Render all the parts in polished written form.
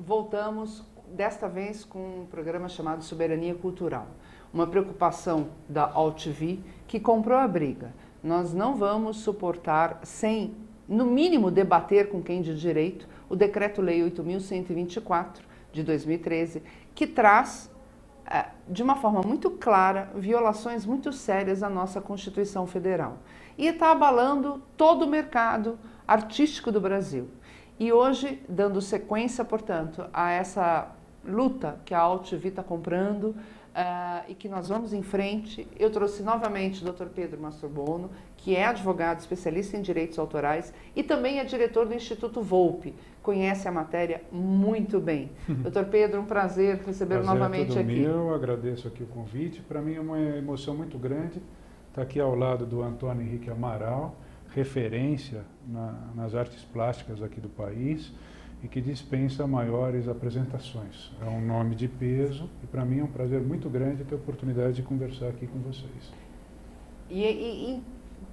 voltamos desta vez com um programa chamado Soberania Cultural. Uma preocupação da AltV que comprou a briga. Nós não vamos suportar sem, no mínimo, debater com quem de direito o Decreto-Lei 8.124 de 2013, que traz, de uma forma muito clara, violações muito sérias à nossa Constituição Federal. E está abalando todo o mercado artístico do Brasil. E hoje, dando sequência, portanto, a essa luta que a AltV está comprando e que nós vamos em frente, eu trouxe novamente o Dr. Pedro Mastrobuono, que é advogado especialista em direitos autorais e também é diretor do Instituto Volpe, conhece a matéria muito bem. Dr. Pedro, um prazer recebê-lo novamente aqui. Eu agradeço aqui o convite, para mim é uma emoção muito grande estar aqui ao lado do Antônio Henrique Amaral, referência nas artes plásticas aqui do país e que dispensa maiores apresentações. É um nome de peso e para mim é um prazer muito grande ter a oportunidade de conversar aqui com vocês. E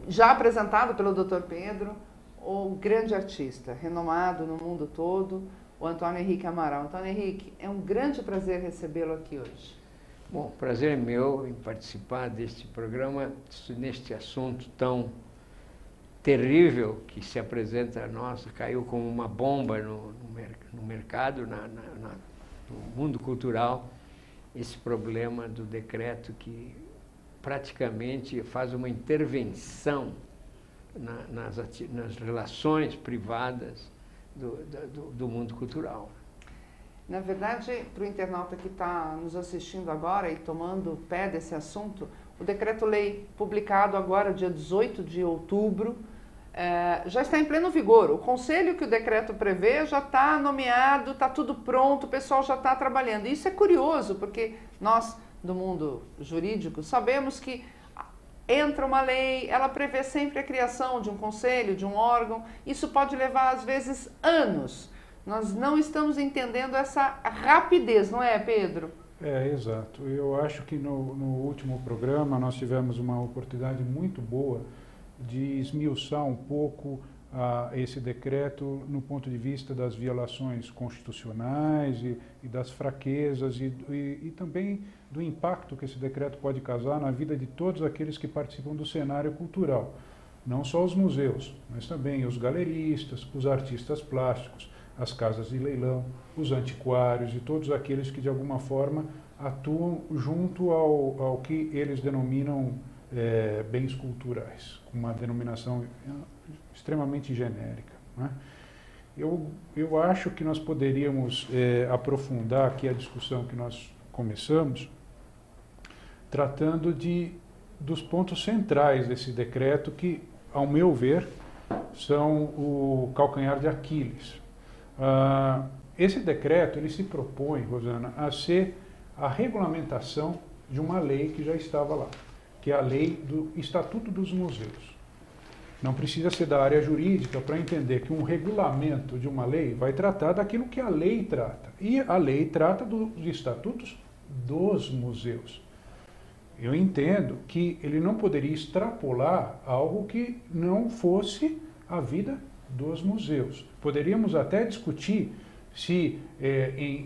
já apresentado pelo Dr. Pedro, o grande artista, renomado no mundo todo, o Antônio Henrique Amaral. Antônio Henrique, é um grande prazer recebê-lo aqui hoje. Bom, o prazer é meu em participar deste programa, neste assunto tão terrível que se apresenta a nós, caiu como uma bomba no mercado, no mundo cultural, esse problema do decreto que praticamente faz uma intervenção nas relações privadas do mundo cultural. Na verdade, para o internauta que está nos assistindo agora e tomando pé desse assunto, o decreto-lei publicado agora, dia 18 de outubro, já está em pleno vigor. O conselho que o decreto prevê já está nomeado, está tudo pronto, o pessoal já está trabalhando. E isso é curioso, porque nós, do mundo jurídico, sabemos que entra uma lei, ela prevê sempre a criação de um conselho, de um órgão. Isso pode levar, às vezes, anos. Nós não estamos entendendo essa rapidez, não é, Pedro? Exato. Eu acho que no último programa nós tivemos uma oportunidade muito boa de esmiuçar um pouco esse decreto no ponto de vista das violações constitucionais e das fraquezas e também do impacto que esse decreto pode causar na vida de todos aqueles que participam do cenário cultural. Não só os museus, mas também os galeristas, os artistas plásticos, as casas de leilão, os antiquários e todos aqueles que de alguma forma atuam junto ao que eles denominam bens culturais, com uma denominação extremamente genérica, né? Eu acho que nós poderíamos aprofundar aqui a discussão que nós começamos, tratando dos pontos centrais desse decreto que, ao meu ver, são o calcanhar de Aquiles. Esse decreto ele se propõe, Rosana, a ser a regulamentação de uma lei que já estava lá, que é a lei do Estatuto dos Museus. Não precisa ser da área jurídica para entender que um regulamento de uma lei vai tratar daquilo que a lei trata. E a lei trata dos estatutos dos museus. Eu entendo que ele não poderia extrapolar algo que não fosse a vida dos museus. Poderíamos até discutir se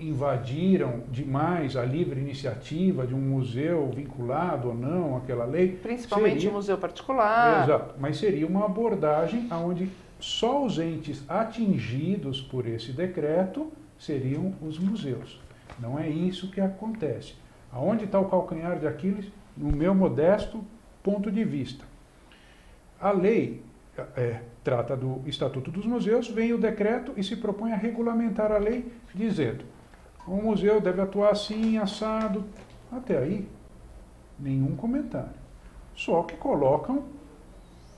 invadiram demais a livre iniciativa de um museu vinculado ou não àquela lei. Principalmente o museu particular. Exato, mas seria uma abordagem onde só os entes atingidos por esse decreto seriam os museus. Não é isso que acontece. Aonde está o calcanhar de Aquiles? No meu modesto ponto de vista. A lei trata do Estatuto dos Museus, vem o decreto e se propõe a regulamentar a lei, dizendo: o museu deve atuar assim, assado. Até aí, nenhum comentário. Só que colocam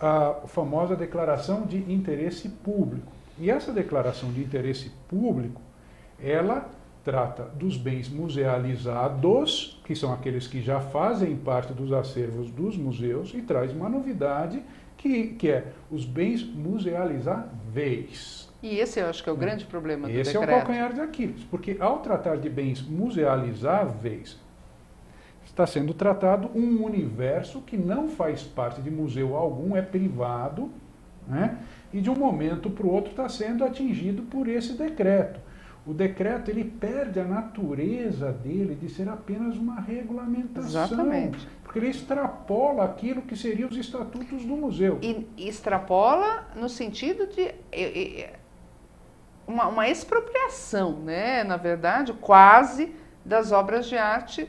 a famosa declaração de interesse público. E essa declaração de interesse público, ela trata dos bens musealizados, que são aqueles que já fazem parte dos acervos dos museus, e traz uma novidade que é os bens musealizáveis. E esse eu acho que é o grande problema do decreto. Esse é o calcanhar de Aquiles, porque ao tratar de bens musealizáveis, está sendo tratado um universo que não faz parte de museu algum, é privado, né? E de um momento para o outro está sendo atingido por esse decreto. o decreto ele perde a natureza dele de ser apenas uma regulamentação. Exatamente. Porque ele extrapola aquilo que seriam os estatutos do museu. E extrapola no sentido de uma expropriação, né? Na verdade, quase das obras de arte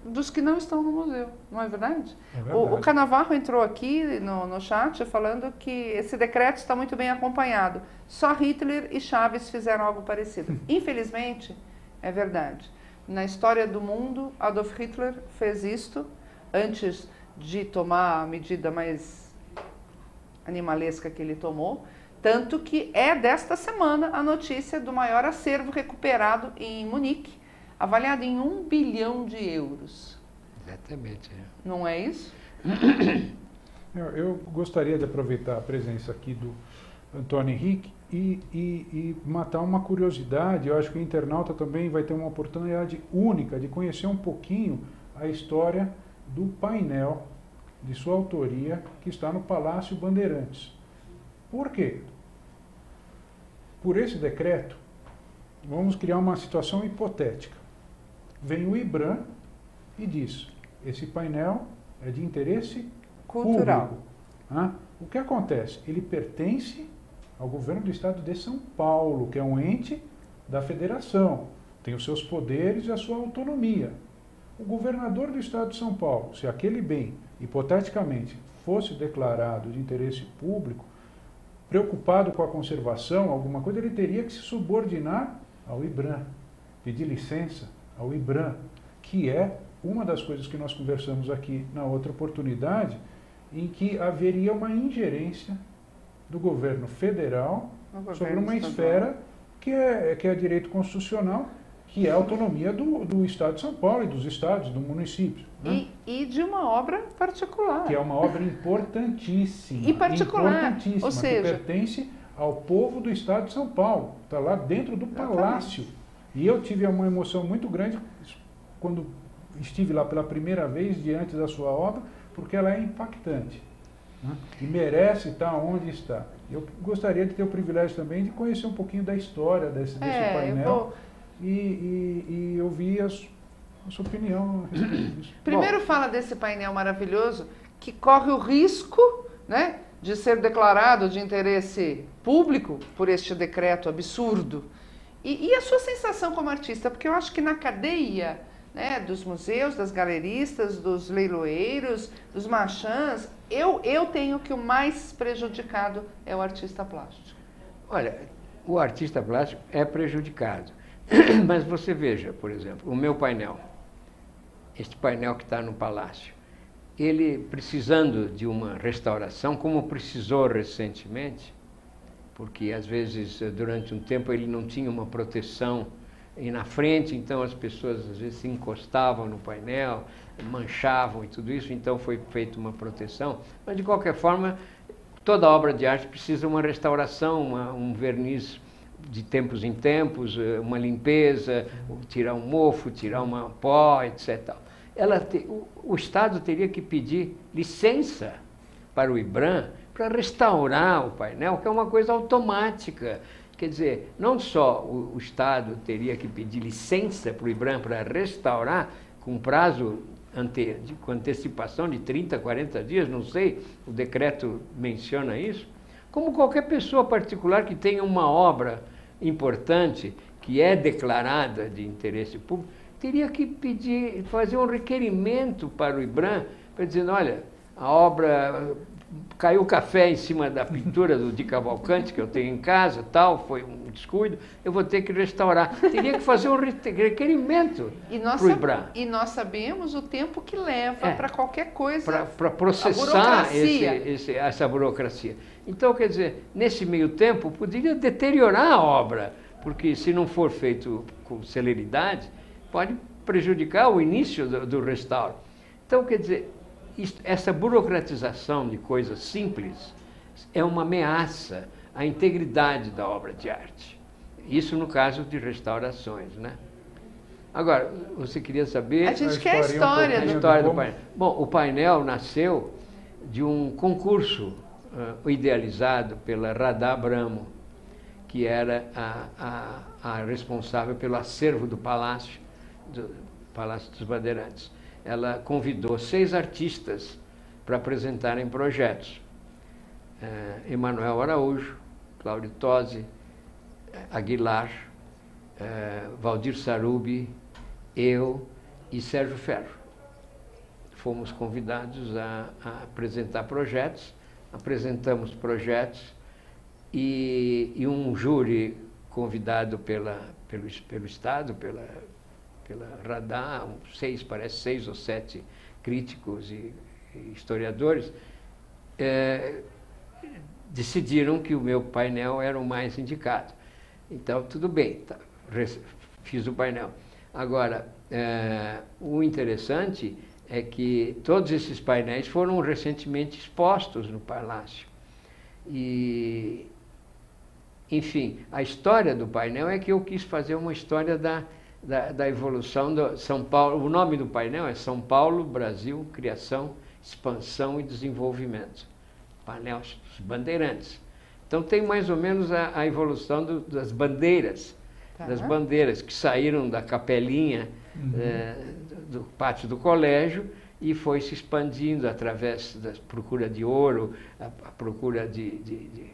dos que não estão no museu, não é verdade? É verdade. O Canavarro entrou aqui no chat falando que esse decreto está muito bem acompanhado. Só Hitler e Chaves fizeram algo parecido. Infelizmente, é verdade. Na história do mundo, Adolf Hitler fez isto antes de tomar a medida mais animalesca que ele tomou, tanto que é desta semana a notícia do maior acervo recuperado em Munique, avaliado em 1 bilhão de euros. Exatamente. Não é isso? Eu gostaria de aproveitar a presença aqui do Antônio Henrique e matar uma curiosidade. Eu acho que o internauta também vai ter uma oportunidade única de conhecer um pouquinho a história do painel de sua autoria que está no Palácio Bandeirantes. Por quê? Por esse decreto, vamos criar uma situação hipotética. Vem o IBRAM e diz, esse painel é de interesse Cultural. público. O que acontece? Ele pertence ao governo do estado de São Paulo, que é um ente da federação, tem os seus poderes e a sua autonomia. O governador do estado de São Paulo, se aquele bem, hipoteticamente, fosse declarado de interesse público, preocupado com a conservação, alguma coisa, ele teria que se subordinar ao IBRAM, pedir licença ao IBRAM, que é uma das coisas que nós conversamos aqui na outra oportunidade, em que haveria uma ingerência do governo federal sobre uma esfera que é direito constitucional, que é a autonomia do Estado de São Paulo e dos estados, do município. Né? E de uma obra particular. Que é uma obra importantíssima. E particular, importantíssima, ou seja, que pertence ao povo do Estado de São Paulo. Está lá dentro do palácio. E eu tive uma emoção muito grande quando estive lá pela primeira vez diante da sua obra, porque ela é impactante. Né? E merece estar onde está. Eu gostaria de ter o privilégio também de conhecer um pouquinho da história desse painel e ouvir a sua opinião a respeito disso. Primeiro fala desse painel maravilhoso que corre o risco, né, de ser declarado de interesse público por este decreto absurdo. E a sua sensação como artista? Porque eu acho que na cadeia, né, dos museus, das galeristas, dos leiloeiros, dos marchands, eu tenho que o mais prejudicado é o artista plástico. Olha, o artista plástico é prejudicado. Mas você veja, por exemplo, o meu painel, este painel que está no Palácio, ele precisando de uma restauração, como precisou recentemente, porque às vezes durante um tempo ele não tinha uma proteção e na frente, então as pessoas às vezes se encostavam no painel, manchavam e tudo isso, então foi feita uma proteção. Mas de qualquer forma, toda obra de arte precisa de uma restauração, um verniz de tempos em tempos, uma limpeza, tirar um mofo, tirar uma pó, etc. O Estado teria que pedir licença para o IBRAM para restaurar o painel, que é uma coisa automática. Quer dizer, não só o Estado teria que pedir licença para o IBRAM para restaurar, com prazo com antecipação de 30, 40 dias, não sei, o decreto menciona isso, como qualquer pessoa particular que tenha uma obra importante, que é declarada de interesse público, teria que fazer um requerimento para o IBRAM, para dizer, olha, a obra caiu café em cima da pintura do Di Cavalcanti, que eu tenho em casa, tal, foi um descuido, eu vou ter que restaurar. Teria que fazer um requerimento para o IBRAM. E nós sabemos o tempo que leva para qualquer coisa. Para processar essa burocracia. Então, quer dizer, nesse meio tempo, poderia deteriorar a obra, porque se não for feito com celeridade, pode prejudicar o início do restauro. Então, quer dizer, essa burocratização de coisas simples é uma ameaça à integridade da obra de arte. Isso no caso de restaurações, né? Agora, você queria saber... A gente quer a história do painel. Bom, o painel nasceu de um concurso idealizado pela Radha Brahmo, que era a responsável pelo acervo do Palácio dos Bandeirantes. Ela convidou 6 artistas para apresentarem projetos. Emanuel Araújo, Cláudio Tosi, Aguilar, Valdir Sarubi, eu e Sérgio Ferro. Fomos convidados a apresentar projetos, apresentamos projetos e um júri convidado pelo Estado, pela Radar, parece 6 ou 7 críticos e historiadores, decidiram que o meu painel era o mais indicado. Então, tudo bem, fiz o painel. Agora, o interessante é que todos esses painéis foram recentemente expostos no Palácio. E, enfim, a história do painel é que eu quis fazer uma história da evolução do São Paulo. O nome do painel é São Paulo, Brasil, Criação, Expansão e Desenvolvimento. Painel dos Bandeirantes. Então tem mais ou menos a evolução das bandeiras, das bandeiras que saíram da capelinha do pátio do colégio e foi se expandindo através da procura de ouro, a procura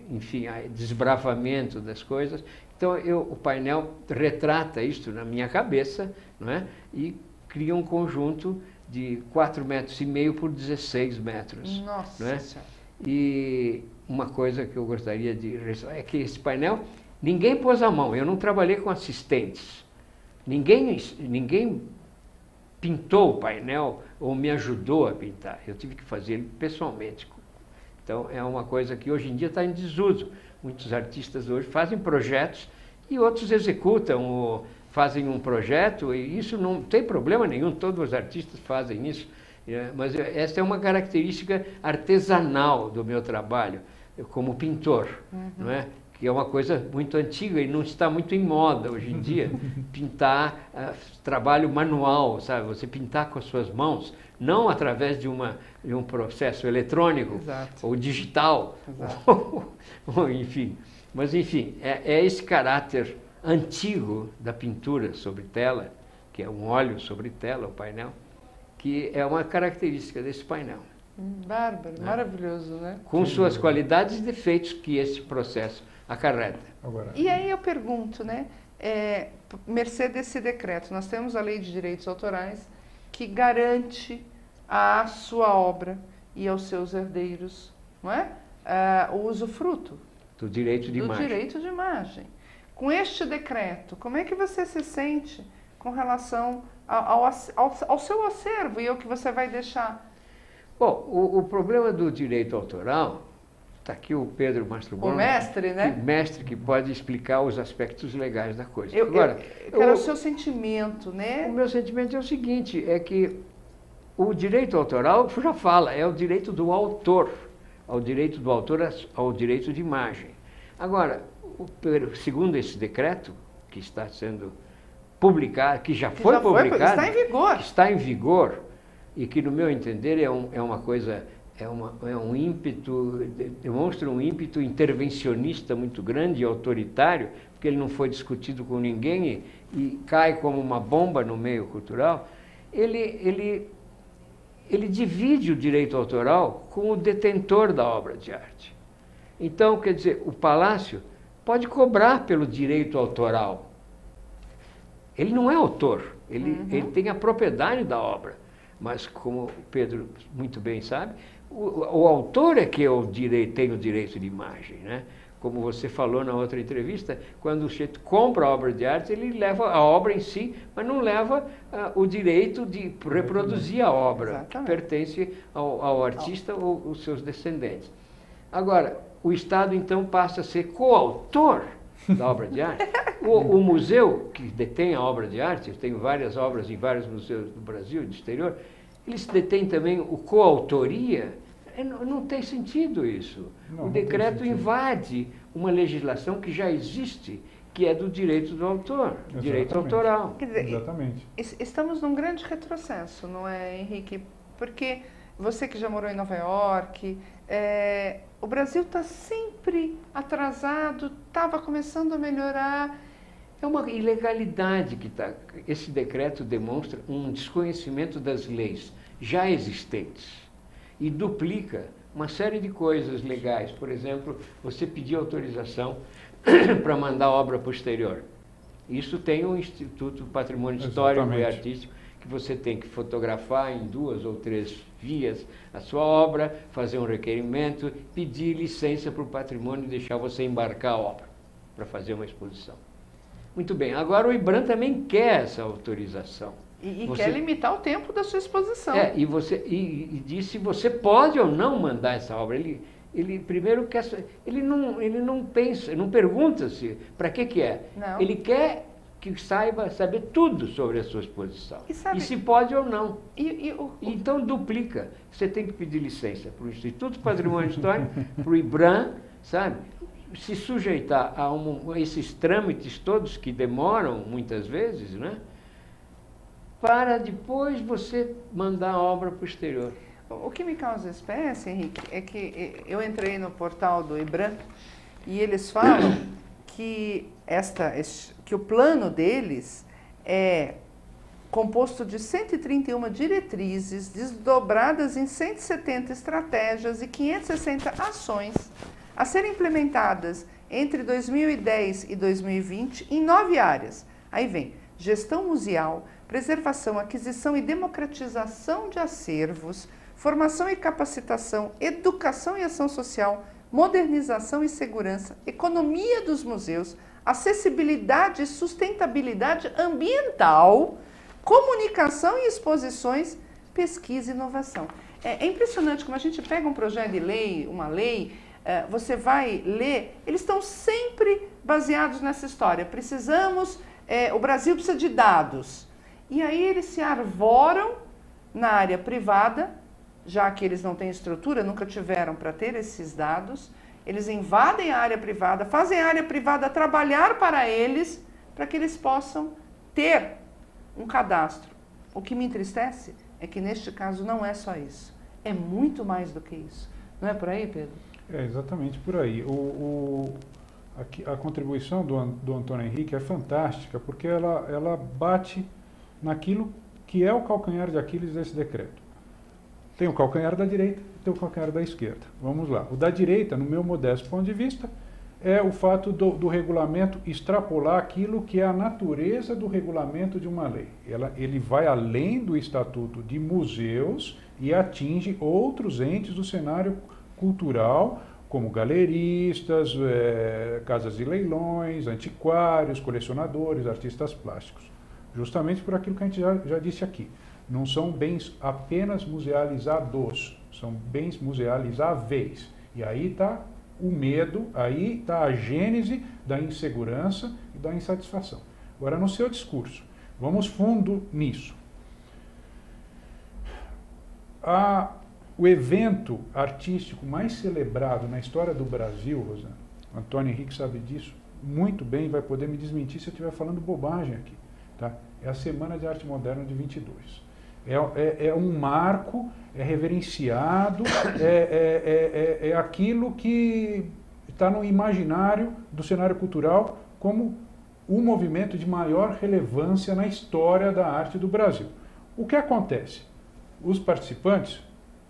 enfim, desbravamento das coisas. Então o painel retrata isto na minha cabeça, não é? E cria um conjunto de 4,5 metros por 16 metros. Nossa não é? Senhora. E uma coisa que eu gostaria de ressaltar é que esse painel, ninguém pôs a mão, eu não trabalhei com assistentes. Ninguém pintou o painel ou me ajudou a pintar. Eu tive que fazer ele pessoalmente. Então é uma coisa que hoje em dia está em desuso. Muitos artistas hoje fazem projetos e outros executam ou fazem um projeto, e isso não tem problema nenhum, todos os artistas fazem isso. Mas essa é uma característica artesanal do meu trabalho, como pintor, não é? Que é uma coisa muito antiga e não está muito em moda hoje em dia, pintar trabalho manual, sabe? Você pintar com as suas mãos, não através de um processo eletrônico. Exato. Ou digital, ou enfim. Mas enfim, é esse caráter antigo da pintura sobre tela, que é um óleo sobre tela, o painel, que é uma característica desse painel. Bárbaro, maravilhoso, né? Com suas qualidades e defeitos que esse processo acarreta. Agora, E aí eu pergunto, né? Mercê desse decreto, nós temos a Lei de Direitos Autorais que garante à sua obra e aos seus herdeiros, não é? O usufruto Do direito de imagem. do direito de imagem. Com este decreto, como é que você se sente com relação ao seu acervo e ao que você vai deixar? Bom, o problema do direito autoral, está aqui o Pedro Mastrobuoni, O mestre, né? O mestre que pode explicar os aspectos legais da coisa. Eu Agora, quero o seu sentimento, né? o meu sentimento é o seguinte, é que o direito autoral já fala, é o direito do autor, ao direito do autor, ao direito de imagem. Agora, segundo esse decreto, que está sendo publicado, que já foi publicado, está em vigor. está em vigor, e que, no meu entender, é uma coisa, é um ímpeto, demonstra um ímpeto intervencionista muito grande e autoritário, porque ele não foi discutido com ninguém e cai como uma bomba no meio cultural. Ele divide o direito autoral com o detentor da obra de arte. Então, quer dizer, o Palácio pode cobrar pelo direito autoral. Ele não é autor, ele tem a propriedade da obra. Mas, como o Pedro muito bem sabe, o autor é que tem o direito de imagem, né? Como você falou na outra entrevista, quando o sujeito compra a obra de arte, ele leva a obra em si, mas não leva o direito de reproduzir a obra. Exatamente. Que pertence ao artista ou aos seus descendentes. Agora, o Estado, então, passa a ser coautor da obra de arte. O museu que detém a obra de arte, eu tenho várias obras em vários museus do Brasil e do exterior, eles detêm também o coautoria. Não tem sentido isso. O decreto invade uma legislação que já existe, que é do direito do autor, direito autoral. Quer dizer, Exatamente. estamos num grande retrocesso, não é, Henrique? Porque você que já morou em Nova York, o Brasil está sempre atrasado, estava começando a melhorar. É uma ilegalidade que está. Esse decreto demonstra um desconhecimento das leis já existentes e duplica uma série de coisas legais. Por exemplo, você pedir autorização para mandar obra posterior. Isso tem o Instituto Patrimônio Histórico e Artístico, que você tem que fotografar em 2 ou 3 vias a sua obra, fazer um requerimento, pedir licença para o patrimônio e deixar você embarcar a obra para fazer uma exposição. Muito bem, agora o IBRAM também quer essa autorização. E quer limitar o tempo da sua exposição. E diz se você pode ou não mandar essa obra. Ele primeiro quer, ele não pensa, não pergunta se para que é. Não. Ele quer que saber tudo sobre a sua exposição. E se pode ou não. Então duplica. Você tem que pedir licença para o Instituto Patrimônio Histórico, para o IBRAM, sabe? Se sujeitar a esses trâmites todos que demoram muitas vezes, né? Para depois você mandar a obra posterior. O que me causa espécie, Henrique, é que eu entrei no portal do IBRAM e eles falam que o plano deles é composto de 131 diretrizes desdobradas em 170 estratégias e 560 ações a serem implementadas entre 2010 e 2020 em 9 áreas. Aí vem gestão museal, preservação, aquisição e democratização de acervos, formação e capacitação, educação e ação social, modernização e segurança, economia dos museus, acessibilidade e sustentabilidade ambiental, comunicação e exposições, pesquisa e inovação. É impressionante como a gente pega um projeto de lei, uma lei, você vai ler, eles estão sempre baseados nessa história. O Brasil precisa de dados. E aí eles se arvoram na área privada, já que eles não têm estrutura, nunca tiveram para ter esses dados, eles invadem a área privada, fazem a área privada trabalhar para eles, para que eles possam ter um cadastro. O que me entristece é que neste caso não é só isso, é muito mais do que isso. Não é por aí, Pedro? É exatamente por aí. A contribuição do Antônio Henrique é fantástica, porque ela bate naquilo que é o calcanhar de Aquiles desse decreto. Tem o calcanhar da direita e tem o calcanhar da esquerda. Vamos lá. O da direita, no meu modesto ponto de vista, é o fato do regulamento extrapolar aquilo que é a natureza do regulamento de uma lei. Ele vai além do Estatuto de Museus e atinge outros entes do cenário cultural, como galeristas, casas de leilões, antiquários, colecionadores, artistas plásticos. Justamente por aquilo que a gente já disse aqui. Não são bens apenas musealizados, são bens musealizáveis. E aí está o medo, aí está a gênese da insegurança e da insatisfação. Agora, no seu discurso, vamos fundo nisso. O evento artístico mais celebrado na história do Brasil, Rosana, Antônio Henrique sabe disso muito bem, vai poder me desmentir se eu estiver falando bobagem aqui, tá? É a Semana de Arte Moderna de 22. É um marco, é reverenciado, é aquilo que está no imaginário do cenário cultural como o movimento de maior relevância na história da arte do Brasil. O que acontece? Os participantes,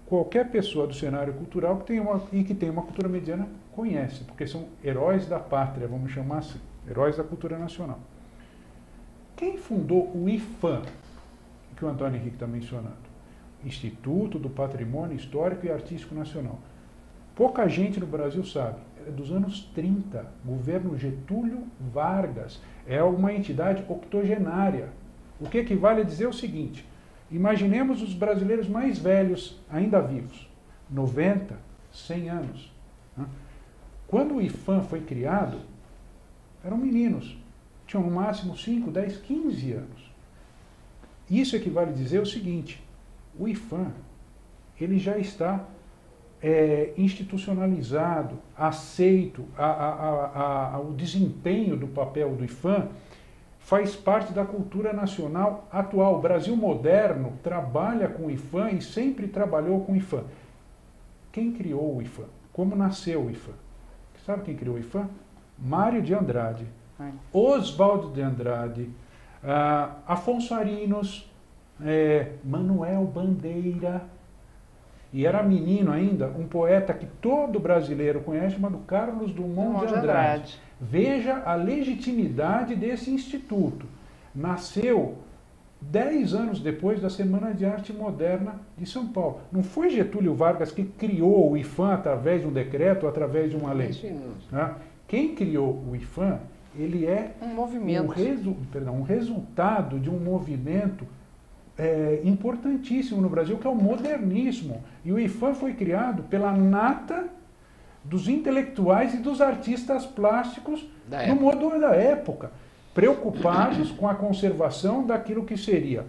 qualquer pessoa do cenário cultural que tem uma cultura mediana conhece, porque são heróis da pátria, vamos chamar assim, heróis da cultura nacional. Quem fundou o IPHAN, que o Antônio Henrique está mencionando? Instituto do Patrimônio Histórico e Artístico Nacional. Pouca gente no Brasil sabe. É dos anos 30, governo Getúlio Vargas. É uma entidade octogenária. O que equivale a dizer o seguinte: imaginemos os brasileiros mais velhos ainda vivos, 90, 100 anos. Quando o IPHAN foi criado, eram meninos, tinham no máximo 5, 10, 15 anos. Isso equivale a dizer o seguinte: o IPHAN ele já está institucionalizado, aceito, o desempenho do papel do IPHAN faz parte da cultura nacional atual. O Brasil moderno trabalha com o IPHAN e sempre trabalhou com o IPHAN. Quem criou o IPHAN? Como nasceu o IPHAN? Sabe quem criou o IPHAN? Mário de Andrade, Oswaldo de Andrade, Afonso Arinos, Manuel Bandeira, e era menino ainda, um poeta que todo brasileiro conhece, chamado Carlos Drummond de Andrade. Veja a legitimidade desse instituto. Nasceu 10 anos depois da Semana de Arte Moderna de São Paulo. Não foi Getúlio Vargas que criou o IPHAN através de um decreto ou através de uma lei. Né? Quem criou o IPHAN, ele é um movimento, um resultado de um movimento importantíssimo no Brasil, que é o modernismo. E o IPHAN foi criado pela nata dos intelectuais e dos artistas plásticos no modo da época, preocupados com a conservação daquilo que seria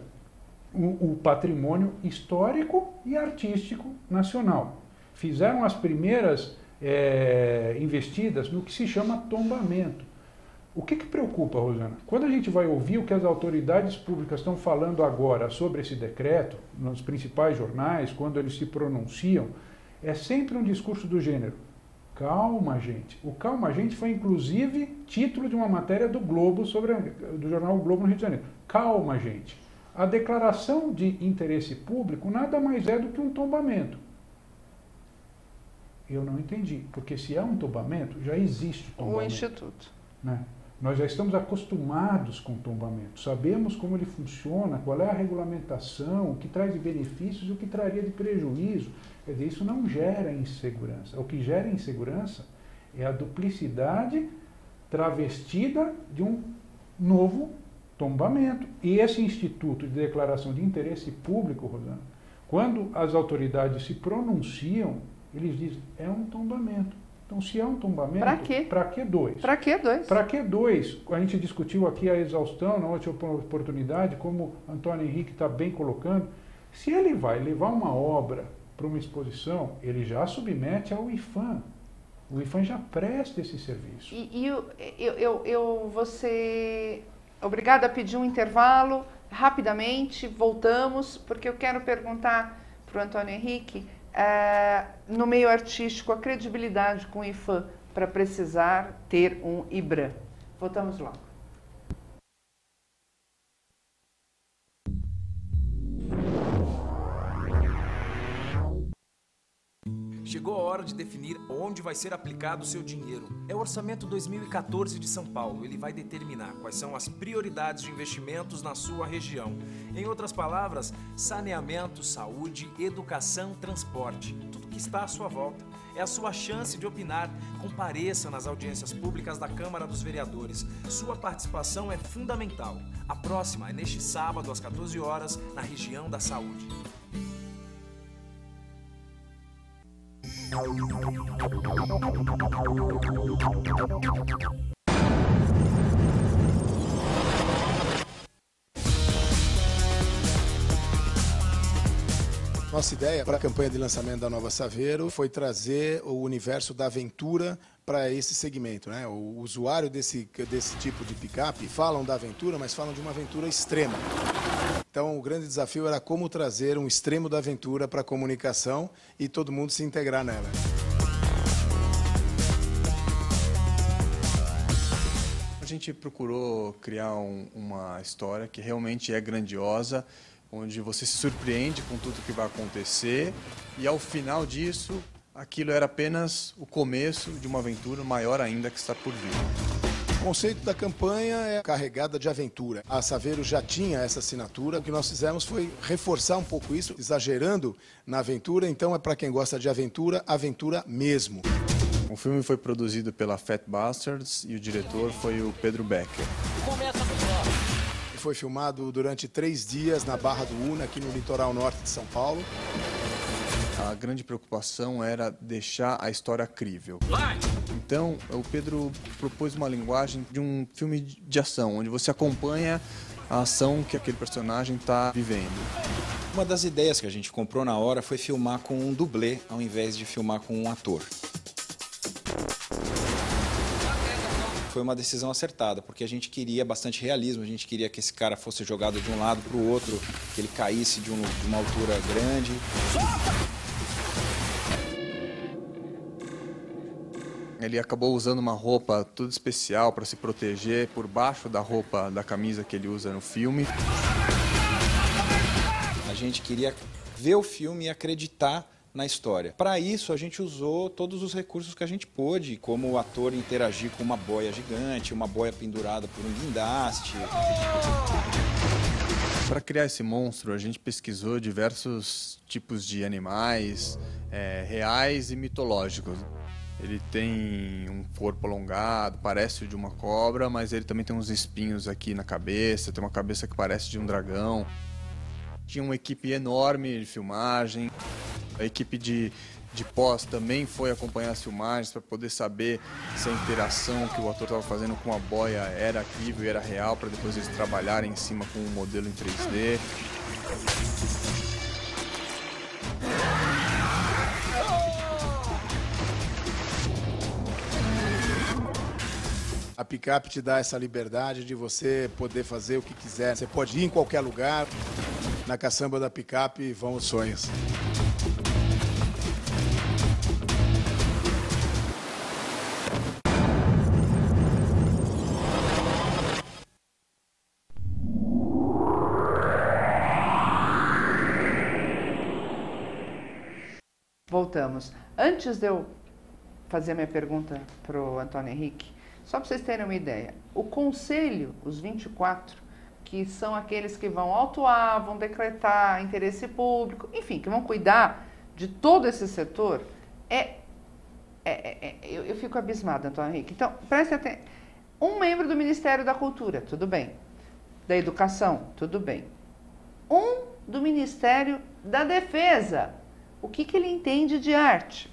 o patrimônio histórico e artístico nacional. Fizeram as primeiras investidas no que se chama tombamento. O que preocupa, Rosana? Quando a gente vai ouvir o que as autoridades públicas estão falando agora sobre esse decreto, nos principais jornais, quando eles se pronunciam, é sempre um discurso do gênero: calma, gente. O calma, gente foi inclusive título de uma matéria do Globo, do jornal O Globo no Rio de Janeiro. Calma, gente. A declaração de interesse público nada mais é do que um tombamento. Eu não entendi, porque se é um tombamento, já existe tombamento. O Instituto. Né? Nós já estamos acostumados com o tombamento, sabemos como ele funciona, qual é a regulamentação, o que traz de benefícios e o que traria de prejuízo. Quer dizer, isso não gera insegurança. O que gera insegurança é a duplicidade travestida de um novo tombamento. E esse Instituto de Declaração de Interesse Público, Rosana, quando as autoridades se pronunciam, eles dizem: é um tombamento. Então, se é um tombamento, para quê? Para que dois? Para que dois? Para que dois? A gente discutiu aqui a exaustão na outra oportunidade, como Antônio Henrique está bem colocando. Se ele vai levar uma obra para uma exposição, ele já submete ao IPHAN. O IPHAN já presta esse serviço. Você... Obrigada a pedir um intervalo. Rapidamente, voltamos, porque eu quero perguntar para o Antônio Henrique... no meio artístico, a credibilidade com o IPHAN para precisar ter um IBRAM. Voltamos logo. Chegou a hora de definir onde vai ser aplicado o seu dinheiro. É o Orçamento 2014 de São Paulo. Ele vai determinar quais são as prioridades de investimentos na sua região. Em outras palavras, saneamento, saúde, educação, transporte. Tudo que está à sua volta. É a sua chance de opinar. Compareça nas audiências públicas da Câmara dos Vereadores. Sua participação é fundamental. A próxima é neste sábado, às 14 horas, na região da saúde. Nossa ideia para a campanha de lançamento da Nova Saveiro foi trazer o universo da aventura para esse segmento, né? O usuário desse tipo de picape falam da aventura, mas falam de uma aventura extrema. Então, o grande desafio era como trazer um extremo da aventura para a comunicação e todo mundo se integrar nela. A gente procurou criar uma história que realmente é grandiosa, onde você se surpreende com tudo que vai acontecer e, ao final disso, aquilo era apenas o começo de uma aventura maior ainda que está por vir. O conceito da campanha é carregada de aventura. A Saveiro já tinha essa assinatura. O que nós fizemos foi reforçar um pouco isso, exagerando na aventura. Então é para quem gosta de aventura, aventura mesmo. O filme foi produzido pela Fat Bastards e o diretor foi o Pedro Becker. Foi filmado durante 3 dias na Barra do Una, aqui no litoral norte de São Paulo. A grande preocupação era deixar a história crível. Então, o Pedro propôs uma linguagem de um filme de ação, onde você acompanha a ação que aquele personagem está vivendo. Uma das ideias que a gente comprou na hora foi filmar com um dublê, ao invés de filmar com um ator. foi uma decisão acertada, porque a gente queria bastante realismo, a gente queria que esse cara fosse jogado de um lado para o outro, que ele caísse de uma altura grande. Ele acabou usando uma roupa tudo especial para se proteger por baixo da roupa, da camisa que ele usa no filme. A gente queria ver o filme e acreditar na história. Para isso, a gente usou todos os recursos que a gente pôde, como o ator interagir com uma boia gigante, uma boia pendurada por um guindaste. Para criar esse monstro, a gente pesquisou diversos tipos de animais reais e mitológicos. Ele tem um corpo alongado, parece o de uma cobra, mas ele também tem uns espinhos aqui na cabeça, tem uma cabeça que parece de um dragão. Tinha uma equipe enorme de filmagem. A equipe de pós também foi acompanhar as filmagens para poder saber se a interação que o ator estava fazendo com a boia era crível e era real, para depois eles trabalharem em cima com um modelo em 3D. A picape te dá essa liberdade de você poder fazer o que quiser. Você pode ir em qualquer lugar. Na caçamba da picape vão os sonhos. Voltamos. Antes de eu fazer minha pergunta para o Antônio Henrique, só para vocês terem uma ideia, o Conselho, os 24, que são aqueles que vão autuar, vão decretar interesse público, enfim, que vão cuidar de todo esse setor, eu fico abismada, Antônio Henrique. Então, preste atenção. Um membro do Ministério da Cultura, tudo bem. Da Educação, tudo bem. Um do Ministério da Defesa, o que ele entende de arte.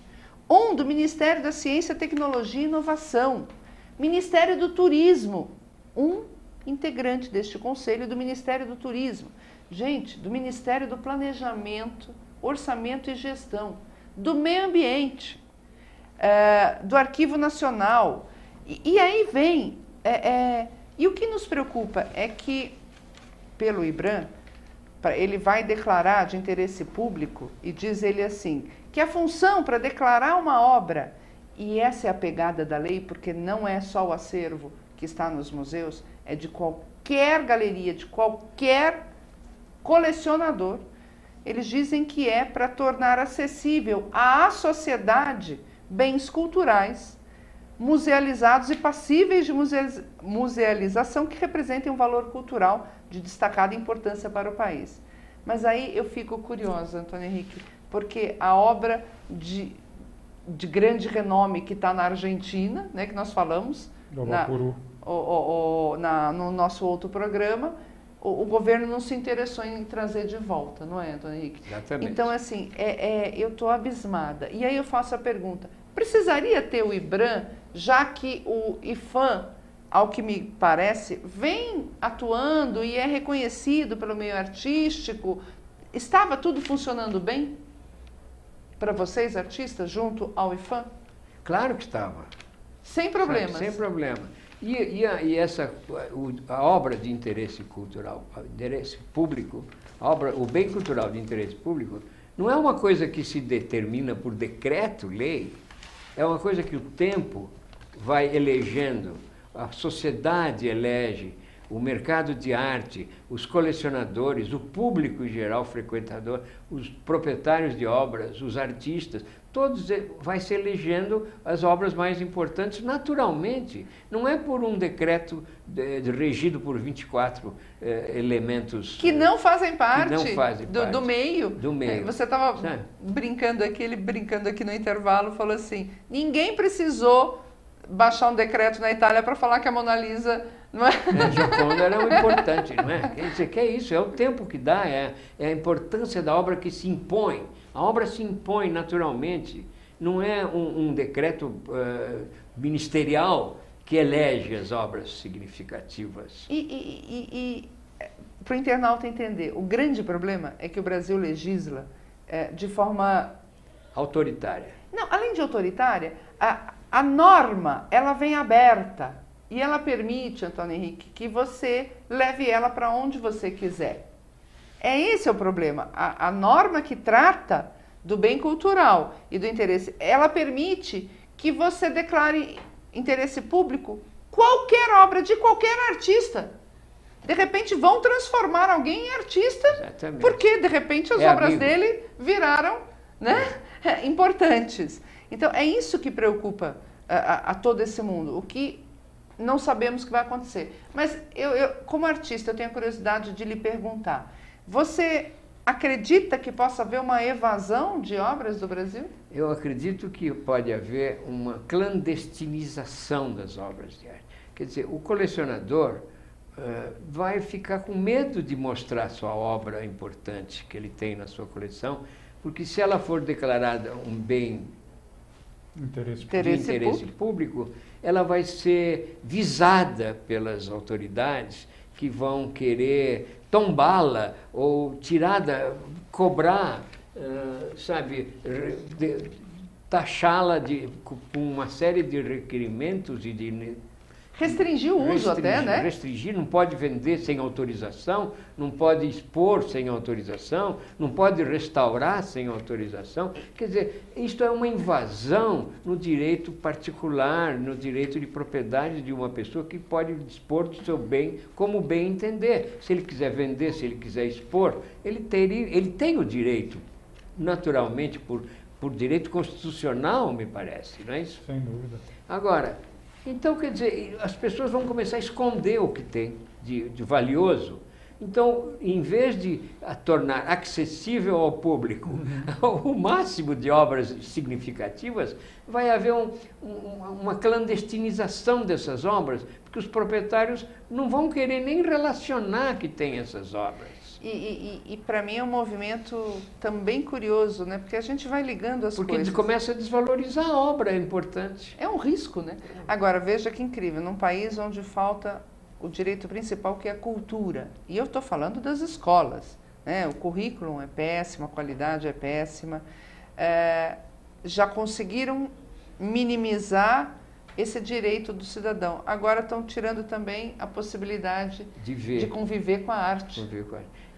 Um do Ministério da Ciência, Tecnologia e Inovação. Ministério do Turismo, um integrante deste conselho do Ministério do Turismo. Gente, do Ministério do Planejamento, Orçamento e Gestão, do Meio Ambiente, do Arquivo Nacional. E aí vem... e o que nos preocupa é que, pelo IBRAM, ele vai declarar de interesse público e diz ele assim, que a função para declarar uma obra, e essa é a pegada da lei, porque não é só o acervo que está nos museus, é de qualquer galeria, de qualquer colecionador. Eles dizem que é para tornar acessível à sociedade bens culturais, musealizados e passíveis de musealização que representem um valor cultural de destacada importância para o país. Mas aí eu fico curiosa, Antônio Henrique, porque a obra de grande renome que está na Argentina, né, que nós falamos no nosso outro programa, o governo não se interessou em trazer de volta, não é, Antônio Henrique? Exatamente. Então, assim, eu estou abismada. E aí eu faço a pergunta, precisaria ter o IBRAM, já que o IPHAN, ao que me parece, vem atuando e é reconhecido pelo meio artístico? Estava tudo funcionando bem para vocês, artistas, junto ao IPHAN? Claro que estava. Sem problemas? Sem problema. A obra de interesse cultural, interesse público, o bem cultural de interesse público, não é uma coisa que se determina por decreto-lei, é uma coisa que o tempo vai elegendo, a sociedade elege, o mercado de arte, os colecionadores, o público em geral frequentador, os proprietários de obras, os artistas, todos vai se elegendo as obras mais importantes naturalmente. Não é por um decreto regido por 24 elementos... Que não fazem parte, do meio. Do meio. Você estava brincando aqui no intervalo, falou assim, ninguém precisou baixar um decreto na Itália para falar que a Mona Lisa... Não é? Gioconda era o importante, não é? Quer dizer, que é isso, é o tempo que dá, é a importância da obra que se impõe. A obra se impõe naturalmente, não é um decreto ministerial que elege as obras significativas. E para o internauta entender, o grande problema é que o Brasil legisla de forma... autoritária. Não, além de autoritária, a norma, ela vem aberta. e ela permite, Antônio Henrique, que você leve ela para onde você quiser. Esse é o problema. A norma que trata do bem cultural e do interesse, ela permite que você declare interesse público qualquer obra de qualquer artista. De repente vão transformar alguém em artista, Exatamente. porque de repente as obras dele viraram, né, importantes. Então é isso que preocupa a todo esse mundo, o que não sabemos que vai acontecer. Mas eu, como artista, eu tenho a curiosidade de lhe perguntar, você acredita que possa haver uma evasão de obras do Brasil? Eu acredito que pode haver uma clandestinização das obras de arte. Quer dizer, o colecionador vai ficar com medo de mostrar sua obra importante que ele tem na sua coleção, porque se ela for declarada um bem de interesse público, ela vai ser visada pelas autoridades que vão querer tombá-la ou tirada, cobrar, taxá-la com uma série de requerimentos e de... Restringir o uso até, né? Restringir, não pode vender sem autorização, não pode expor sem autorização, não pode restaurar sem autorização. Quer dizer, isto é uma invasão no direito particular, no direito de propriedade de uma pessoa que pode dispor do seu bem como bem entender. Se ele quiser vender, se ele quiser expor, ele tem o direito, naturalmente, por direito constitucional, me parece, não é isso? Sem dúvida. Agora, então, quer dizer, as pessoas vão começar a esconder o que tem de valioso. Então, em vez de tornar acessível ao público o máximo de obras significativas, vai haver uma clandestinização dessas obras, porque os proprietários não vão querer nem relacionar que tem essas obras. E para mim é um movimento também curioso, né? Porque a gente vai ligando as coisas. Porque começa a desvalorizar a obra, é importante. É um risco, né? Agora, veja que incrível, num país onde falta o direito principal, que é a cultura. E eu estou falando das escolas, né? O currículo é péssimo, a qualidade é péssima. Já conseguiram minimizar esse direito do cidadão. Agora estão tirando também a possibilidade de conviver com a arte.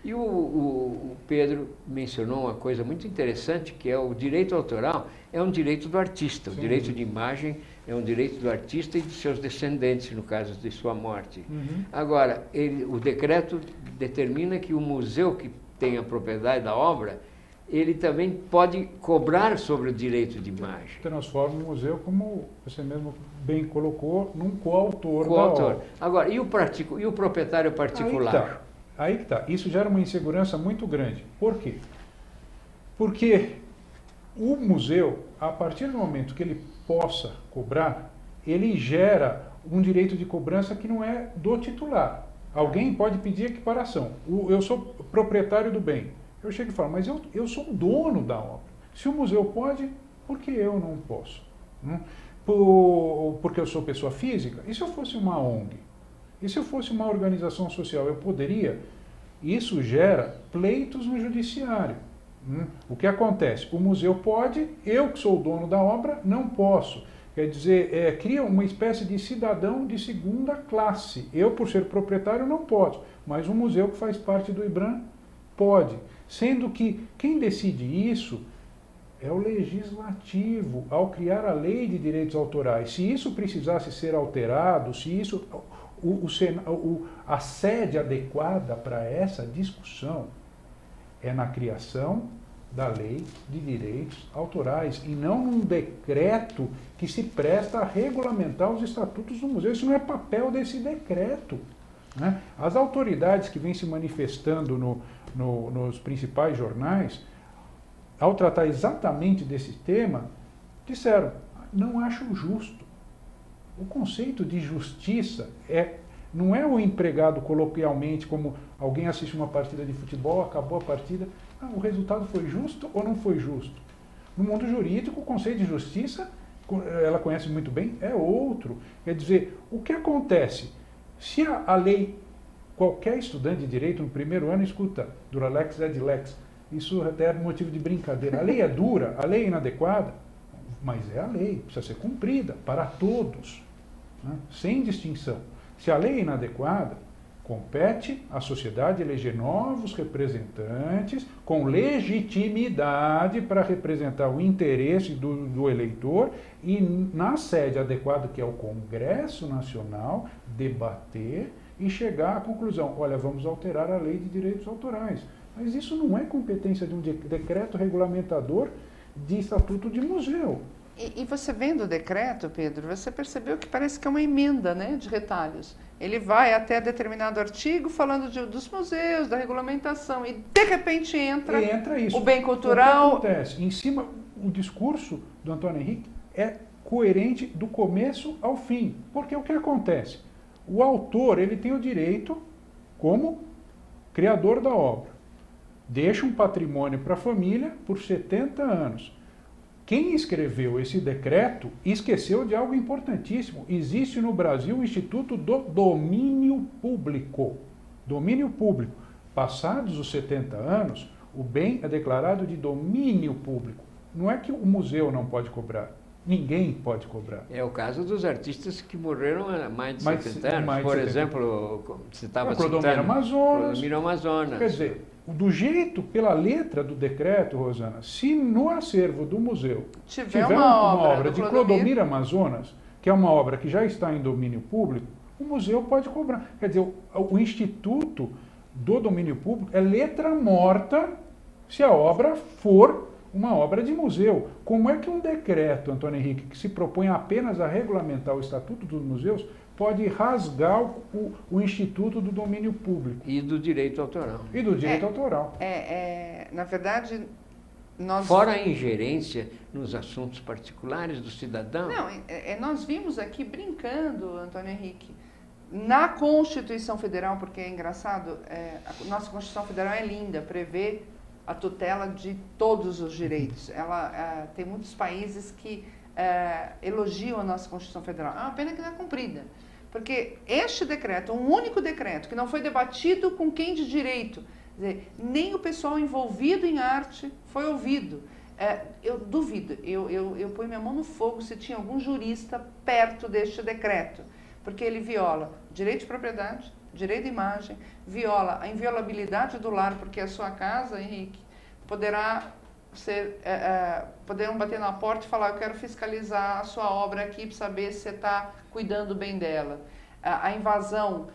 E o Pedro mencionou uma coisa muito interessante, que é o direito autoral, é um direito do artista. Sim. O direito de imagem é um direito do artista e dos seus descendentes, no caso de sua morte. Uhum. Agora, o decreto determina que o museu que tem a propriedade da obra, ele também pode cobrar sobre o direito de imagem. Transforma o museu, como você mesmo bem colocou, num coautor da obra. Agora, e o proprietário particular? Aí que tá. Isso gera uma insegurança muito grande. Por quê? Porque o museu, a partir do momento que ele possa cobrar, ele gera um direito de cobrança que não é do titular. Alguém pode pedir equiparação. Eu sou proprietário do bem. Eu chego e falo, mas eu sou o dono da obra. Se o museu pode, por que eu não posso? Porque eu sou pessoa física? E se eu fosse uma ONG? E se eu fosse uma organização social, eu poderia? Isso gera pleitos no judiciário. O que acontece? O museu pode, eu que sou o dono da obra, não posso. Quer dizer, cria uma espécie de cidadão de segunda classe. Eu, por ser proprietário, não posso. Mas um museu que faz parte do IBRAM pode. Sendo que quem decide isso é o legislativo, ao criar a lei de direitos autorais. Se isso precisasse ser alterado, se isso... a sede adequada para essa discussão é na criação da lei de direitos autorais e não num decreto que se presta a regulamentar os estatutos do museu. Isso não é papel desse decreto, né? As autoridades que vêm se manifestando nos principais jornais, ao tratar exatamente desse tema, disseram, não acho justo. O conceito de justiça não é o empregado coloquialmente, como alguém assiste uma partida de futebol, acabou a partida, o resultado foi justo ou não foi justo? No mundo jurídico, o conceito de justiça, ela conhece muito bem, é outro. Quer dizer, o que acontece? Se a lei, qualquer estudante de direito no primeiro ano escuta, dura lex ed lex, isso até é motivo de brincadeira. A lei é dura, a lei é inadequada, mas é a lei, precisa ser cumprida para todos. né? Sem distinção. Se a lei é inadequada, compete à sociedade eleger novos representantes com legitimidade para representar o interesse do eleitor e, na sede adequada, que é o Congresso Nacional, debater e chegar à conclusão: olha, vamos alterar a lei de direitos autorais. Mas isso não é competência de um decreto regulamentador de estatuto de museu. E você vendo o decreto, Pedro, você percebeu que parece que é uma emenda, né, de retalhos. Ele vai até determinado artigo falando dos museus, da regulamentação, e de repente entra isso. O bem cultural. O que acontece? Em cima, o discurso do Antônio Henrique é coerente do começo ao fim. Porque o que acontece? O autor, ele tem o direito, como criador da obra, deixa um patrimônio para a família por 70 anos. Quem escreveu esse decreto esqueceu de algo importantíssimo. Existe no Brasil o Instituto do Domínio Público. Domínio público. Passados os 70 anos, o bem é declarado de domínio público. Não é que o museu não pode cobrar. Ninguém pode cobrar. É o caso dos artistas que morreram há mais de 70 anos. Por exemplo, você estava citando Clodomiro Amazonas. Quer dizer, do jeito, pela letra do decreto, Rosana, se no acervo do museu tiver uma obra de Clodomiro Amazonas, que é uma obra que já está em domínio público, o museu pode cobrar. Quer dizer, o Instituto do Domínio Público é letra morta se a obra for uma obra de museu. Como é que um decreto, Antônio Henrique, que se propõe apenas a regulamentar o Estatuto dos Museus, pode rasgar o Instituto do Domínio Público? E do direito autoral. E do direito autoral. Na verdade, fora a ingerência nos assuntos particulares do cidadão. Não, nós vimos aqui brincando, Antônio Henrique, na Constituição Federal, porque é engraçado, a nossa Constituição Federal é linda, prevê a tutela de todos os direitos. Ela tem muitos países que elogiam a nossa Constituição Federal. É uma pena que não é cumprida. Porque este decreto, um único decreto, que não foi debatido com quem de direito, quer dizer, nem o pessoal envolvido em arte foi ouvido. Eu duvido, eu ponho minha mão no fogo se tinha algum jurista perto deste decreto, porque ele viola direito de propriedade, direito de imagem, viola a inviolabilidade do lar, porque a sua casa, Henrique, poderão bater na porta e falar: eu quero fiscalizar a sua obra aqui para saber se você está cuidando bem dela. A invasão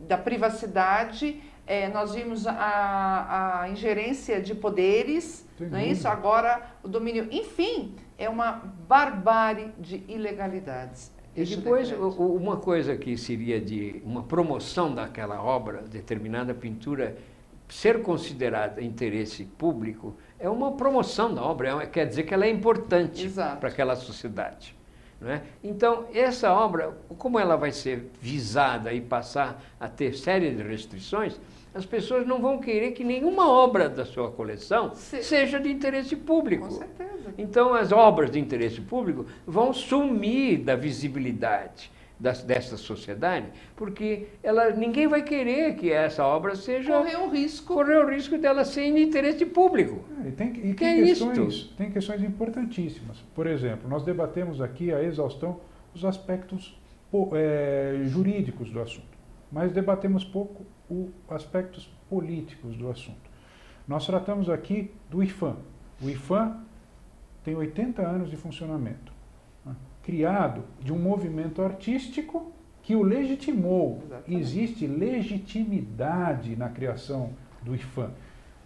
da privacidade, nós vimos a ingerência de poderes, não é isso? Agora o domínio, enfim, é uma barbárie de ilegalidades. E depois, uma coisa que seria de uma promoção daquela obra, determinada pintura, ser considerada interesse público, é uma promoção da obra, quer dizer que ela é importante para aquela sociedade. Não é? Então, essa obra, como ela vai ser visada e passar a ter série de restrições, as pessoas não vão querer que nenhuma obra da sua coleção seja de interesse público. Com certeza. Então, as obras de interesse público vão sumir da visibilidade dessa sociedade, porque ninguém vai querer que essa obra seja... Correr o risco dela ser de interesse público. Tem questões importantíssimas. Por exemplo, nós debatemos aqui a exaustão os aspectos jurídicos do assunto, mas debatemos pouco os aspectos políticos do assunto. Nós tratamos aqui do IPHAN. O IPHAN tem 80 anos de funcionamento, criado de um movimento artístico que o legitimou. Exatamente. Existe legitimidade na criação do IPHAN.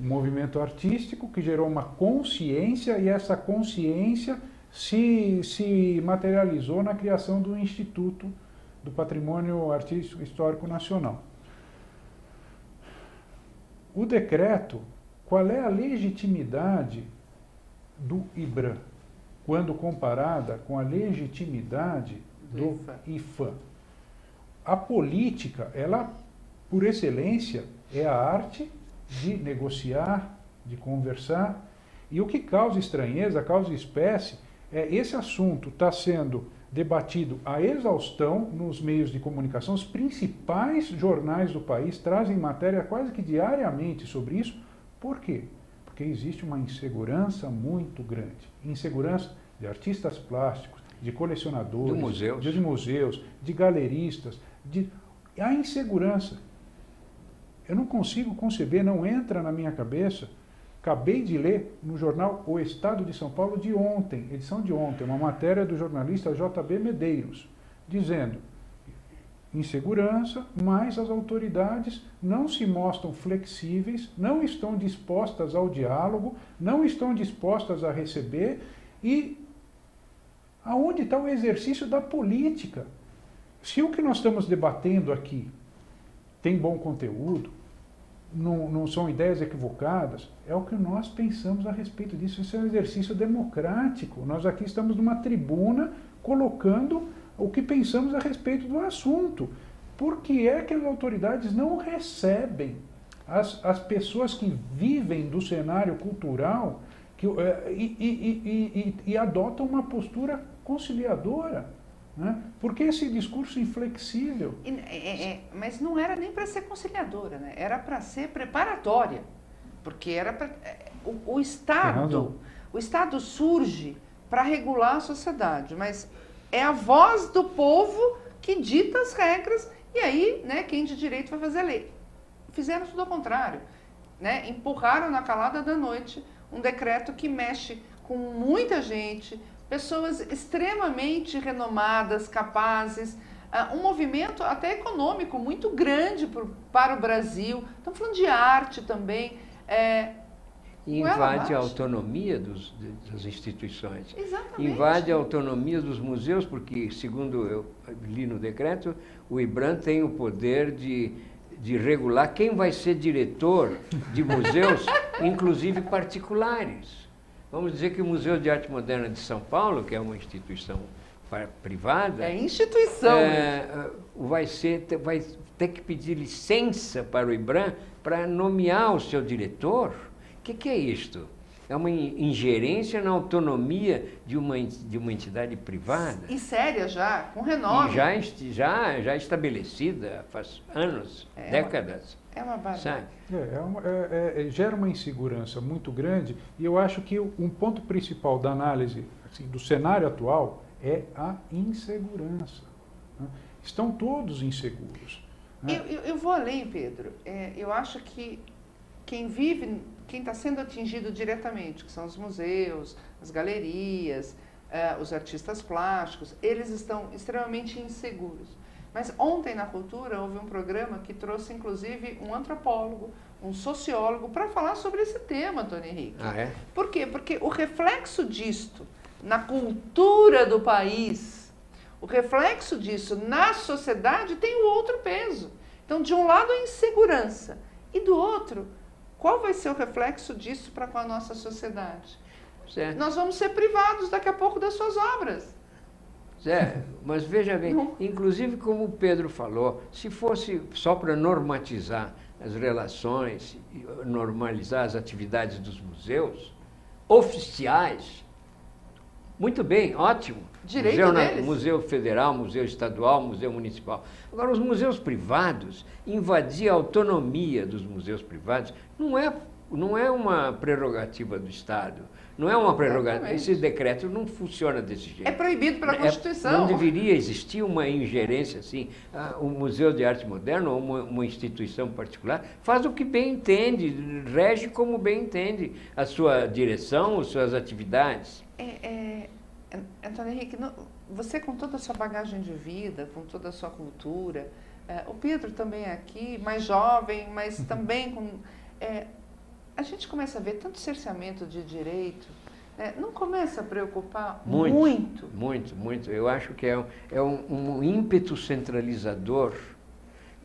Um movimento artístico que gerou uma consciência, e essa consciência se materializou na criação do Instituto do Patrimônio Artístico Histórico Nacional. O decreto, qual é a legitimidade do IBRAM, quando comparada com a legitimidade do IPHAN? A política, ela, por excelência, é a arte de negociar, de conversar, e o que causa estranheza, causa espécie, esse assunto está sendo debatido à exaustão nos meios de comunicação. Os principais jornais do país trazem matéria quase que diariamente sobre isso. Por quê? Porque existe uma insegurança muito grande. Insegurança de artistas plásticos, de colecionadores, de museus, de galeristas, a insegurança. Eu não consigo conceber, não entra na minha cabeça. Acabei de ler no jornal O Estado de São Paulo de ontem, edição de ontem, uma matéria do jornalista JB Medeiros, dizendo: insegurança, mas as autoridades não se mostram flexíveis, não estão dispostas ao diálogo, não estão dispostas a receber. E aonde está o exercício da política? Se o que nós estamos debatendo aqui tem bom conteúdo, não são ideias equivocadas, é o que nós pensamos a respeito disso. Isso é um exercício democrático. Nós aqui estamos numa tribuna colocando o que pensamos a respeito do assunto. Por que é que as autoridades não recebem as pessoas que vivem do cenário cultural e adotam uma postura conciliadora? Né? Porque esse discurso inflexível... Mas não era nem para ser conciliadora, né? Era para ser preparatória. Porque era pra, o Estado surge para regular a sociedade, mas é a voz do povo que dita as regras, e aí, né, quem de direito vai fazer a lei. Fizeram tudo ao contrário, né? Empurraram na calada da noite um decreto que mexe com muita gente, pessoas extremamente renomadas, capazes, um movimento até econômico muito grande para o Brasil. Estamos falando de arte também. E invade a autonomia das instituições. Exatamente. Invade a autonomia dos museus, porque, segundo eu li no decreto, o IBRAM tem o poder de regular quem vai ser diretor de museus, inclusive particulares. Vamos dizer que o Museu de Arte Moderna de São Paulo, que é uma instituição privada... É instituição. Vai ter que pedir licença para o IBRAM para nomear o seu diretor. O que é isto? É uma ingerência na autonomia de uma entidade privada. E séria já, com renome. E já estabelecida faz anos, décadas. É uma barbaridade. Gera uma insegurança muito grande, e eu acho que um ponto principal da análise assim, do cenário atual é a insegurança. Né? Estão todos inseguros. Né? Eu vou além, Pedro. Eu acho que quem está sendo atingido diretamente, que são os museus, as galerias, os artistas plásticos, eles estão extremamente inseguros. Mas ontem na Cultura houve um programa que trouxe inclusive um antropólogo, um sociólogo, para falar sobre esse tema, Tony Henrique. Ah, é? Por quê? Porque o reflexo disto na cultura do país, o reflexo disso na sociedade tem o outro peso. Então, de um lado, a insegurança, e do outro, qual vai ser o reflexo disso para com a nossa sociedade? Certo. Nós vamos ser privados daqui a pouco das suas obras. Mas veja bem, inclusive como o Pedro falou, se fosse só para normatizar as relações, normalizar as atividades dos museus oficiais, muito bem, ótimo. Direito deles. Museu Federal, Museu Estadual, Museu Municipal. Agora, os museus privados, invadir a autonomia dos museus privados não é uma prerrogativa do Estado. Não é uma prerrogativa. Esse decreto não funciona desse jeito. É proibido pela Constituição. Não deveria existir uma ingerência assim. O Museu de Arte Moderna ou uma instituição particular faz o que bem entende, rege como bem entende a sua direção, as suas atividades. Antônio Henrique, você com toda a sua bagagem de vida, com toda a sua cultura, o Pedro também é aqui, mais jovem, mas também com... a gente começa a ver tanto cerceamento de direito, não começa a preocupar muito? Muito. Eu acho que é um ímpeto centralizador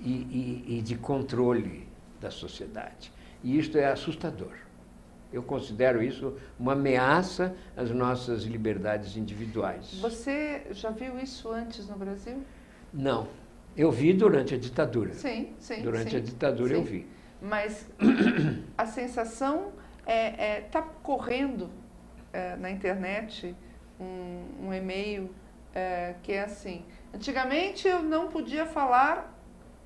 e de controle da sociedade. E isto é assustador. Eu considero isso uma ameaça às nossas liberdades individuais. Você já viu isso antes no Brasil? Não. Eu vi durante a ditadura. Sim. Durante a ditadura eu vi. Mas a sensação está correndo na internet um e-mail que é assim: antigamente eu não podia falar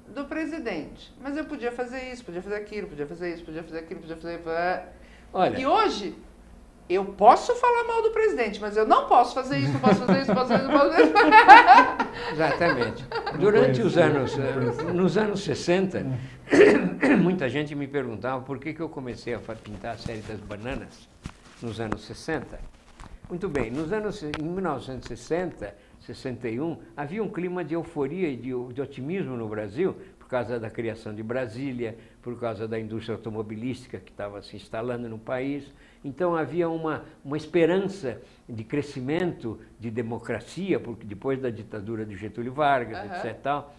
do presidente, mas eu podia fazer isso, podia fazer aquilo, podia fazer isso, podia fazer aquilo, podia fazer... Olha, e hoje Eu posso falar mal do presidente, mas eu não posso fazer isso, posso fazer isso, posso fazer isso, posso fazer isso. Exatamente. Durante os anos, nos anos 60, muita gente me perguntava por que eu comecei a pintar a série das bananas nos anos 60. Muito bem, em 1960, 61, havia um clima de euforia e de otimismo no Brasil, por causa da criação de Brasília, por causa da indústria automobilística que estava se instalando no país. Então havia uma esperança de crescimento, de democracia, porque depois da ditadura de Getúlio Vargas, etc. Tal.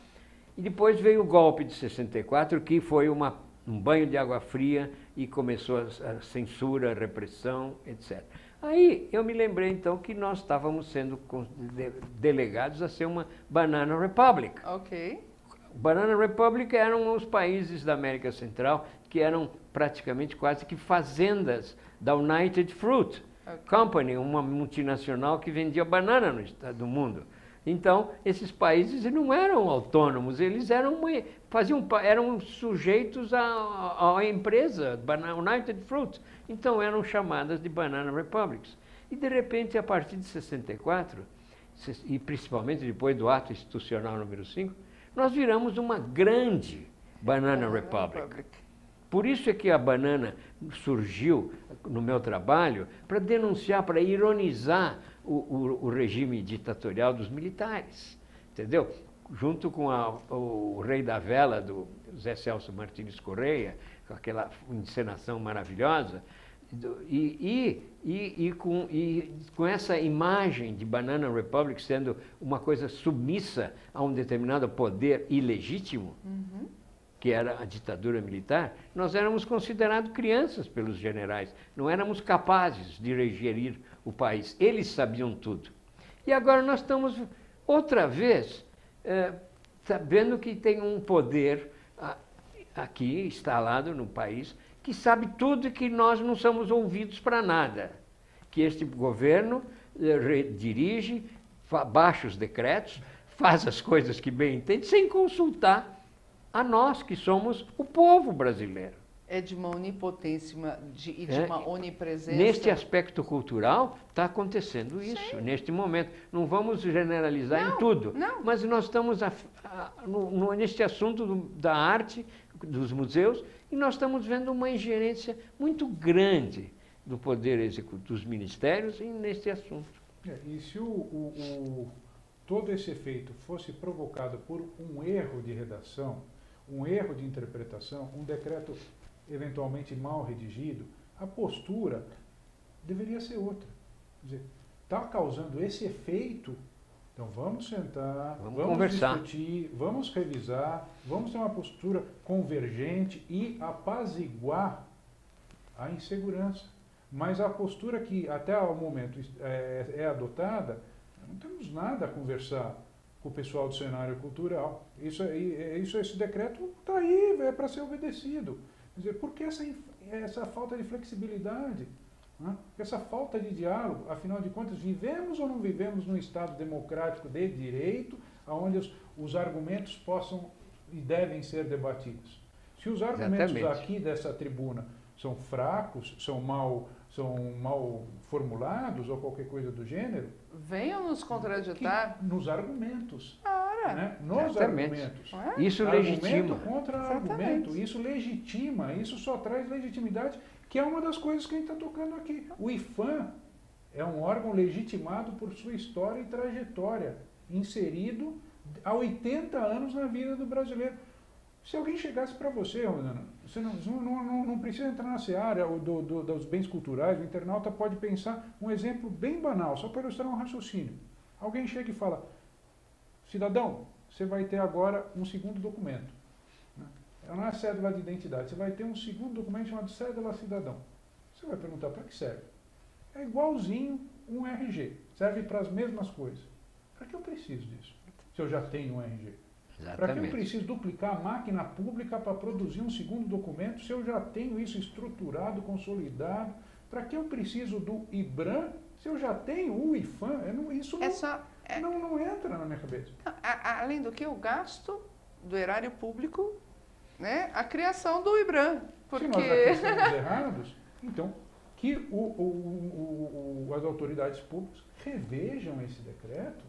E depois veio o golpe de 64, que foi um banho de água fria e começou a censura, a repressão, etc. Aí eu me lembrei então que nós estávamos sendo delegados a ser uma Banana Republic. Ok. Banana Republic eram os países da América Central que eram praticamente quase que fazendas da United Fruit Company, uma multinacional que vendia banana no estado do mundo. Então, esses países não eram autônomos, eles eram sujeitos à empresa, United Fruit. Então, eram chamadas de Banana Republics. E, de repente, a partir de 64, e principalmente depois do ato institucional número 5, nós viramos uma grande Banana Republic. Por isso é que a banana surgiu no meu trabalho para denunciar, para ironizar o regime ditatorial dos militares, entendeu? Junto com o Rei da Vela, do Zé Celso Martins Correia, com aquela encenação maravilhosa, e com essa imagem de Banana Republic sendo uma coisa submissa a um determinado poder ilegítimo, que era a ditadura militar, nós éramos considerados crianças pelos generais, não éramos capazes de gerir o país, eles sabiam tudo. E agora nós estamos, outra vez, sabendo que tem um poder aqui, instalado no país, que sabe tudo e que nós não somos ouvidos para nada. Que este governo dirige, baixa os decretos, faz as coisas que bem entende, sem consultar a nós, que somos o povo brasileiro. É de uma onipotência e de uma onipresença. Neste aspecto cultural, está acontecendo isso, sim, neste momento. Não vamos generalizar em tudo, mas nós estamos neste assunto da arte, dos museus, e nós estamos vendo uma ingerência muito grande do poder executivo, dos ministérios, neste assunto. E se todo esse efeito fosse provocado por um erro de redação, um erro de interpretação, um decreto eventualmente mal redigido, a postura deveria ser outra. Quer dizer, está causando esse efeito, então vamos sentar, vamos conversar, discutir, vamos revisar, vamos ter uma postura convergente e apaziguar a insegurança. Mas a postura que até o momento é adotada, não temos nada a conversar com o pessoal do cenário cultural. Esse decreto está aí, é para ser obedecido. Quer dizer, por que essa falta de flexibilidade? Né? Essa falta de diálogo? Afinal de contas, vivemos ou não vivemos num Estado democrático de direito, onde os argumentos possam e devem ser debatidos? Se os argumentos aqui dessa tribuna são fracos, são mal formulados ou qualquer coisa do gênero, venham nos contraditar. Nos argumentos. Né? Nos argumentos. Isso legitima. Argumento contra argumento. Isso legitima, isso só traz legitimidade, que é uma das coisas que a gente está tocando aqui. O IPHAN é um órgão legitimado por sua história e trajetória, inserido há 80 anos na vida do brasileiro. Se alguém chegasse para você, Rosana, você não precisa entrar na seara dos bens culturais, o internauta pode pensar um exemplo bem banal, só para ilustrar um raciocínio. Alguém chega e fala, cidadão, você vai ter agora um segundo documento. Não é cédula de identidade, você vai ter um segundo documento chamado cédula cidadão. Você vai perguntar, para que serve? É igualzinho um RG, serve para as mesmas coisas. Para que eu preciso disso, se eu já tenho um RG? Para que eu preciso duplicar a máquina pública para produzir um segundo documento, se eu já tenho isso estruturado, consolidado? Para que eu preciso do IBRAM, se eu já tenho o IPHAN? Isso não entra na minha cabeça. Além do que, o gasto do erário público, né, a criação do IBRAM. Porque... Se nós já estamos errados, então, que as autoridades públicas revejam esse decreto,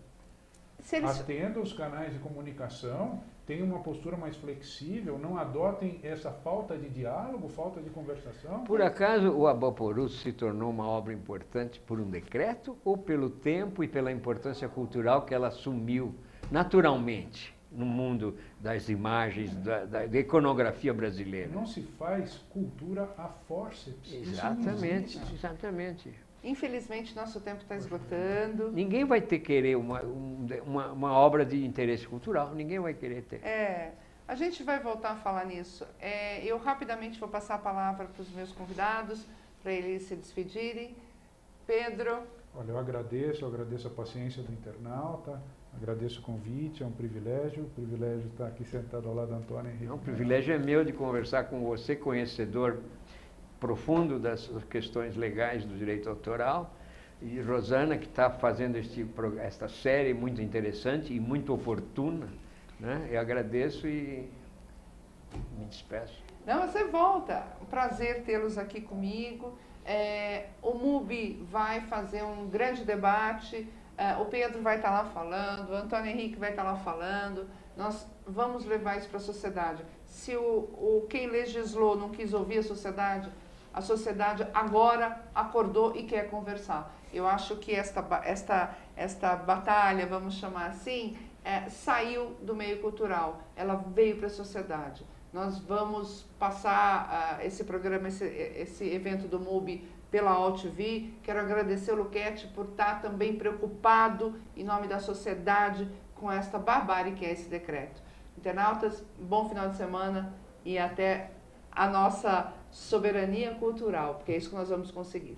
atendam os canais de comunicação, tenham uma postura mais flexível, não adotem essa falta de diálogo, falta de conversação. Por acaso o Abaporu se tornou uma obra importante por um decreto ou pelo tempo e pela importância cultural que ela assumiu naturalmente no mundo das imagens, da iconografia brasileira? Não se faz cultura a forceps. Exatamente, exatamente. Infelizmente, nosso tempo está esgotando. Ninguém vai ter querer uma obra de interesse cultural, ninguém vai querer ter. A gente vai voltar a falar nisso. Eu rapidamente vou passar a palavra para os meus convidados, para eles se despedirem. Pedro. Olha, eu agradeço a paciência do internauta, agradeço o convite, é um privilégio estar aqui sentado ao lado do Antônio Henrique. O privilégio é meu de conversar com você, conhecedor profundo das questões legais do direito autoral, e Rosana, que está fazendo esta série muito interessante e muito oportuna, né? Eu agradeço e me despeço. Não, você volta. Um prazer tê-los aqui comigo. O MUBI vai fazer um grande debate, o Pedro vai estar lá falando, o Antônio Henrique vai estar lá falando. Nós vamos levar isso para a sociedade. Se quem legislou não quis ouvir a sociedade agora acordou e quer conversar. Eu acho que esta batalha, vamos chamar assim, saiu do meio cultural, ela veio para a sociedade. Nós vamos passar esse programa, esse evento do MUBI pela AltV. Quero agradecer o Luquete por estar também preocupado em nome da sociedade com esta barbárie que é esse decreto. Internautas, bom final de semana e até a nossa soberania cultural, porque é isso que nós vamos conseguir.